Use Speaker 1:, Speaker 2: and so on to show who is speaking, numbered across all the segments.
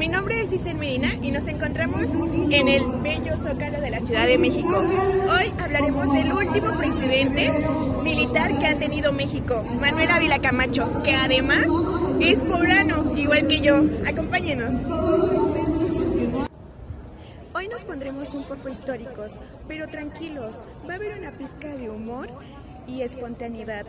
Speaker 1: mi nombre es Isel Medina y nos encontramos en el bello Zócalo de la Ciudad de México. Hoy hablaremos del último presidente militar que ha tenido México, Manuel Ávila Camacho, que además es poblano, igual que yo. Acompáñenos. Hoy nos pondremos un poco históricos, pero tranquilos, va a haber una pizca de humor y espontaneidad.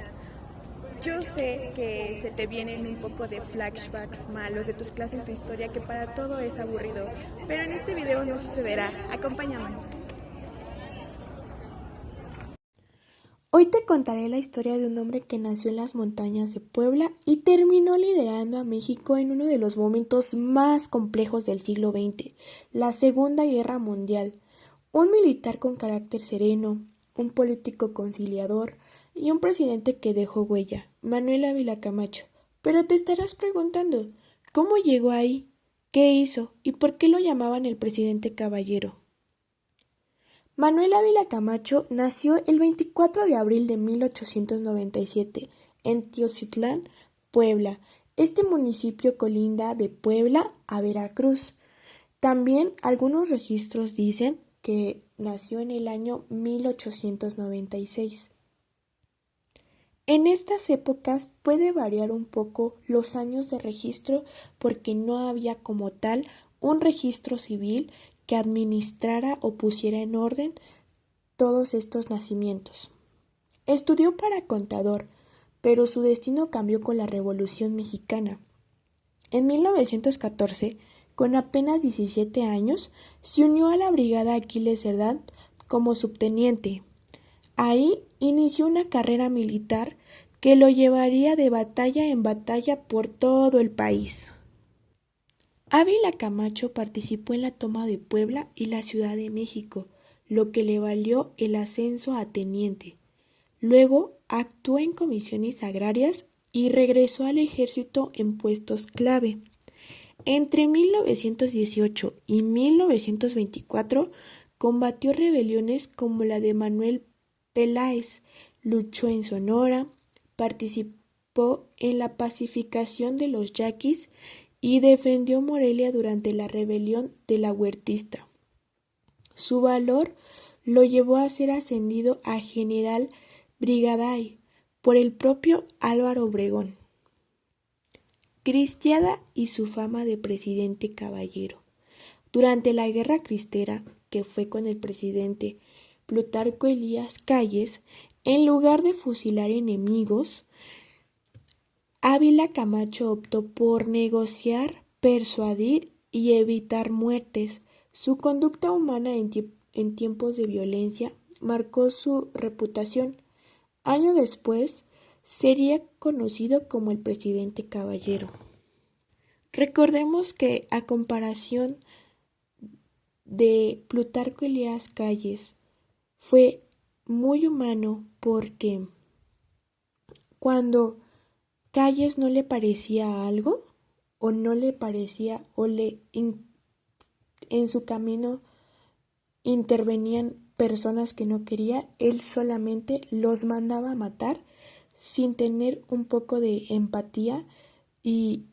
Speaker 1: Yo sé que se te vienen un poco de flashbacks malos de tus clases de historia, que para todo es aburrido, pero en este video no sucederá. Acompáñame. Hoy te contaré la historia de un hombre que nació en las montañas de Puebla y terminó liderando a México en uno de los momentos más complejos del siglo XX, la Segunda Guerra Mundial. Un militar con carácter sereno, un político conciliador y un presidente que dejó huella, Manuel Ávila Camacho. Pero te estarás preguntando, ¿cómo llegó ahí? ¿Qué hizo? ¿Y por qué lo llamaban el presidente caballero? Manuel Ávila Camacho nació el 24 de abril de 1897 en Teotihuacán, Puebla. Este municipio colinda de Puebla a Veracruz. También algunos registros dicen que nació en el año 1896. En estas épocas puede variar un poco los años de registro porque no había como tal un registro civil que administrara o pusiera en orden todos estos nacimientos. Estudió para contador, pero su destino cambió con la Revolución Mexicana. En 1914, con apenas 17 años, se unió a la Brigada Aquiles Cerdán como subteniente. Ahí inició una carrera militar que lo llevaría de batalla en batalla por todo el país. Ávila Camacho participó en la toma de Puebla y la Ciudad de México, lo que le valió el ascenso a teniente. Luego actuó en comisiones agrarias y regresó al ejército en puestos clave. Entre 1918 y 1924 combatió rebeliones como la de Manuel Peláez, luchó en Sonora, participó en la pacificación de los yaquis y defendió Morelia durante la rebelión de la Huertista. Su valor lo llevó a ser ascendido a general brigadier por el propio Álvaro Obregón. Cristiada y su fama de presidente caballero. Durante la Guerra Cristera, que fue con el presidente Plutarco Elías Calles, en lugar de fusilar enemigos, Ávila Camacho optó por negociar, persuadir y evitar muertes. Su conducta humana en tiempos de violencia marcó su reputación. Años después, sería conocido como el presidente caballero. Recordemos que, a comparación de Plutarco Elías Calles, fue muy humano porque cuando Calles no le parecía algo o no le parecía o en su camino intervenían personas que no quería, él solamente los mandaba a matar sin tener un poco de empatía y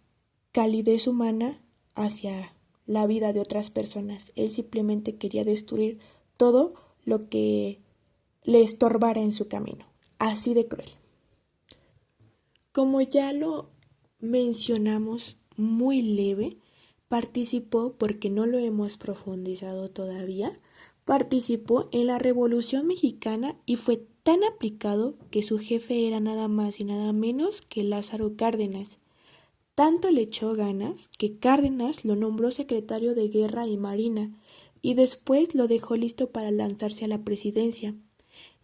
Speaker 1: calidez humana hacia la vida de otras personas. Él simplemente quería destruir todo lo que le estorbara en su camino. Así de cruel. Como ya lo mencionamos muy leve, participó, porque no lo hemos profundizado todavía, participó en la Revolución Mexicana y fue tan aplicado que su jefe era nada más y nada menos que Lázaro Cárdenas. Tanto le echó ganas que Cárdenas lo nombró secretario de Guerra y Marina y después lo dejó listo para lanzarse a la presidencia.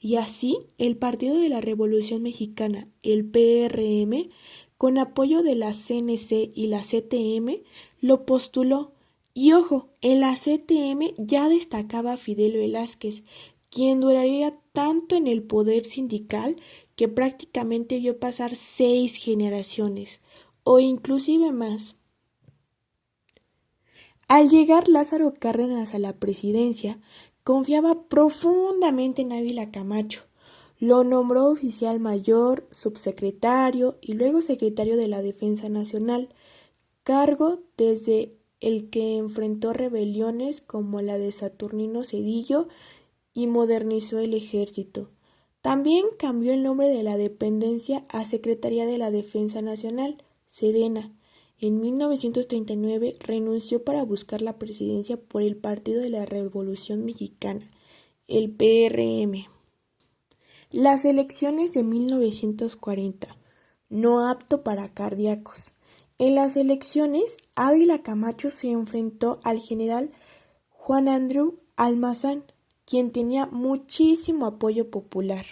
Speaker 1: Y así el Partido de la Revolución Mexicana, el PRM, con apoyo de la CNC y la CTM, lo postuló. Y ojo, en la CTM ya destacaba Fidel Velázquez, quien duraría tanto en el poder sindical que prácticamente vio pasar 6 generaciones, o inclusive más. Al llegar Lázaro Cárdenas a la presidencia, confiaba profundamente en Ávila Camacho. Lo nombró oficial mayor, subsecretario y luego secretario de la Defensa Nacional, cargo desde el que enfrentó rebeliones como la de Saturnino Cedillo y modernizó el ejército. También cambió el nombre de la dependencia a Secretaría de la Defensa Nacional, Sedena. En 1939 renunció para buscar la presidencia por el Partido de la Revolución Mexicana, el PRM. Las elecciones de 1940, no apto para cardíacos. En las elecciones, Ávila Camacho se enfrentó al general Juan Andreu Almazán, quien tenía muchísimo apoyo popular.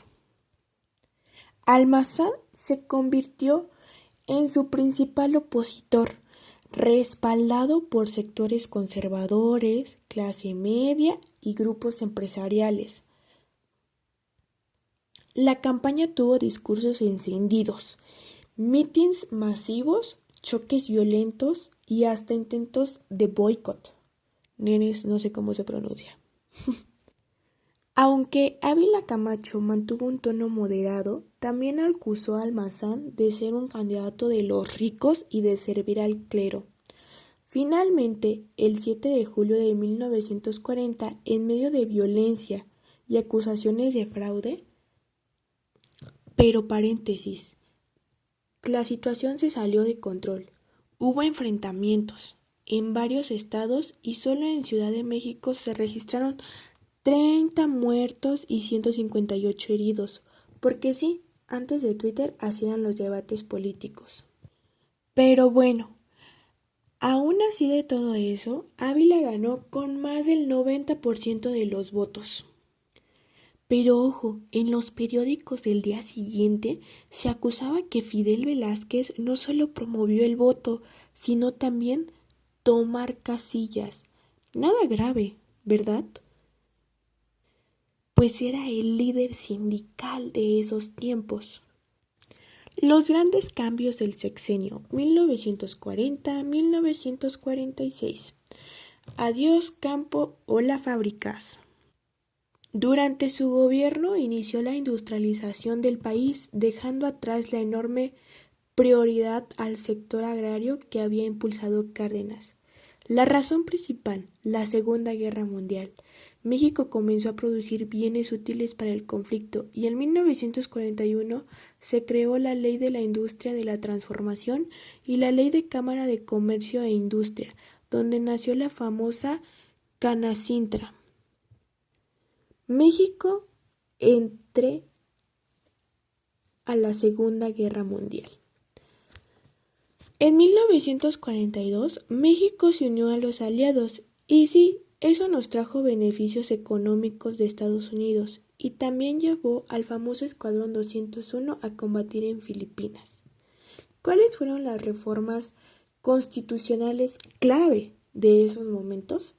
Speaker 1: Almazán se convirtió en su principal opositor, respaldado por sectores conservadores, clase media y grupos empresariales. La campaña tuvo discursos encendidos, mítines masivos, choques violentos y hasta intentos de boicot. Nenes, no sé cómo se pronuncia. Aunque Ávila Camacho mantuvo un tono moderado, también acusó a Almazán de ser un candidato de los ricos y de servir al clero. Finalmente, el 7 de julio de 1940, en medio de violencia y acusaciones de fraude, pero paréntesis, la situación se salió de control. Hubo enfrentamientos en varios estados y solo en Ciudad de México se registraron 30 muertos y 158 heridos, porque sí, antes de Twitter hacían los debates políticos. Pero bueno, aún así de todo eso, Ávila ganó con más del 90% de los votos. Pero ojo, en los periódicos del día siguiente se acusaba que Fidel Velázquez no solo promovió el voto, sino también tomar casillas. Nada grave, ¿verdad? Pues era el líder sindical de esos tiempos. Los grandes cambios del sexenio 1940-1946. Adiós campo, hola fábricas. Durante su gobierno inició la industrialización del país, dejando atrás la enorme prioridad al sector agrario que había impulsado Cárdenas. La razón principal, la Segunda Guerra Mundial. México comenzó a producir bienes útiles para el conflicto y en 1941 se creó la Ley de la Industria de la Transformación y la Ley de Cámara de Comercio e Industria, donde nació la famosa Canacintra. México entró a la Segunda Guerra Mundial. En 1942, México se unió a los aliados y sí, eso nos trajo beneficios económicos de Estados Unidos y también llevó al famoso Escuadrón 201 a combatir en Filipinas. ¿Cuáles fueron las reformas constitucionales clave de esos momentos?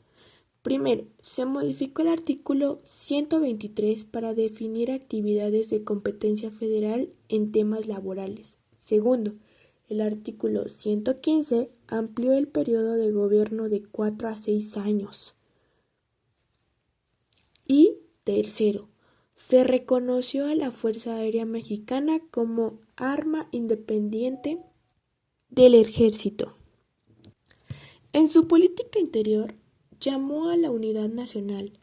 Speaker 1: Primero, se modificó el artículo 123 para definir actividades de competencia federal en temas laborales. Segundo, el artículo 115 amplió el periodo de gobierno de 4 a 6 años. Y tercero, se reconoció a la Fuerza Aérea Mexicana como arma independiente del ejército. En su política interior, llamó a la unidad nacional,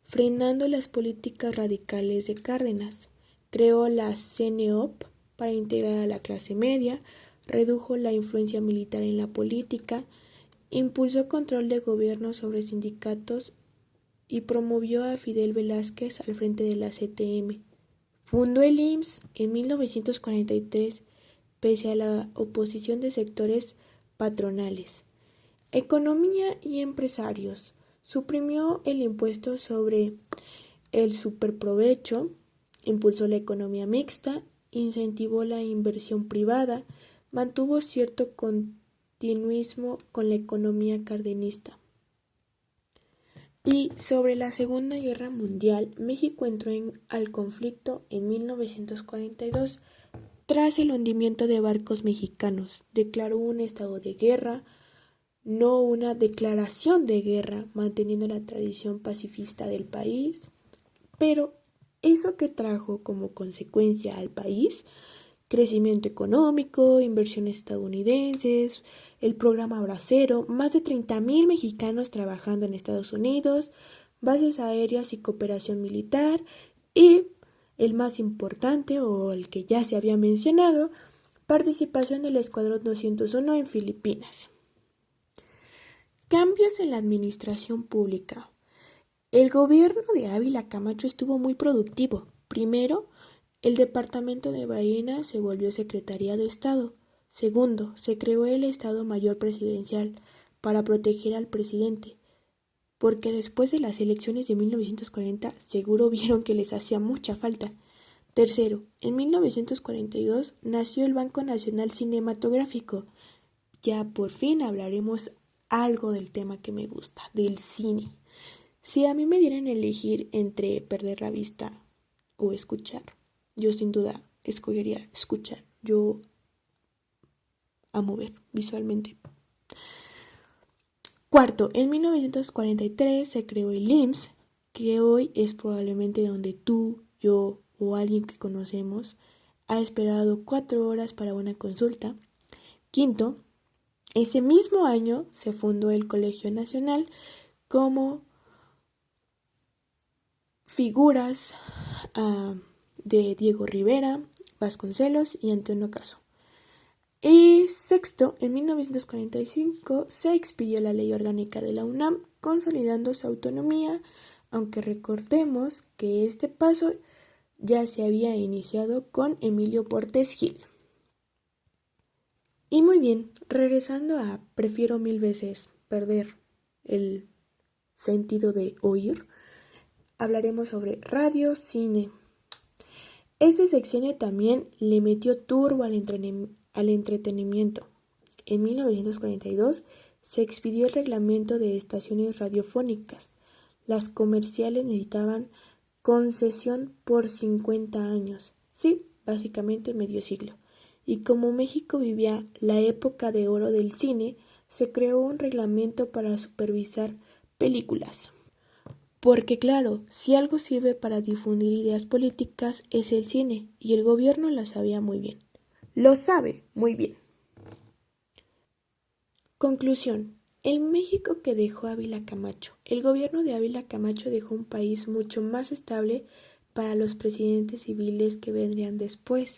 Speaker 1: frenando las políticas radicales de Cárdenas. Creó la CNOP para integrar a la clase media, redujo la influencia militar en la política, impulsó control de gobierno sobre sindicatos y promovió a Fidel Velázquez al frente de la CTM. Fundó el IMSS en 1943, pese a la oposición de sectores patronales. Economía y empresarios. Suprimió el impuesto sobre el superprovecho, impulsó la economía mixta, incentivó la inversión privada, mantuvo cierto continuismo con la economía cardenista. Y sobre la Segunda Guerra Mundial, México entró al conflicto en 1942 tras el hundimiento de barcos mexicanos. Declaró un estado de guerra, no una declaración de guerra, manteniendo la tradición pacifista del país. Pero eso que trajo como consecuencia al país, crecimiento económico, inversiones estadounidenses, el programa Bracero, más de 30,000 mexicanos trabajando en Estados Unidos, bases aéreas y cooperación militar y el más importante o el que ya se había mencionado, participación del Escuadrón 201 en Filipinas. Cambios en la administración pública. El gobierno de Ávila Camacho estuvo muy productivo. Primero, el Departamento de Marina se volvió Secretaría de Estado. Segundo, se creó el Estado Mayor Presidencial para proteger al presidente, porque después de las elecciones de 1940 seguro vieron que les hacía mucha falta. Tercero, en 1942 nació el Banco Nacional Cinematográfico. Ya por fin hablaremos algo del tema que me gusta, del cine. Si a mí me dieran a elegir entre perder la vista o escuchar, yo sin duda escogería escuchar. Yo amo ver visualmente. Cuarto, en 1943 se creó el IMSS, que hoy es probablemente donde tú, yo o alguien que conocemos ha esperado 4 horas para una consulta. Quinto, ese mismo año se fundó el Colegio Nacional como figuras de Diego Rivera, Vasconcelos y Antonio Caso. Y sexto, en 1945 se expidió la Ley Orgánica de la UNAM, consolidando su autonomía, aunque recordemos que este paso ya se había iniciado con Emilio Portes Gil. Y muy bien, regresando a prefiero 1000 veces perder el sentido de oír, hablaremos sobre radio, cine. Este sexenio también le metió turbo al entretenimiento. En 1942 se expidió el reglamento de estaciones radiofónicas. Las comerciales necesitaban concesión por 50 años. Sí, básicamente medio siglo. Y como México vivía la época de oro del cine, se creó un reglamento para supervisar películas. Porque claro, si algo sirve para difundir ideas políticas es el cine, y el gobierno lo sabía muy bien. Lo sabe muy bien. Conclusión. El México que dejó Ávila Camacho. El gobierno de Ávila Camacho dejó un país mucho más estable para los presidentes civiles que vendrían después.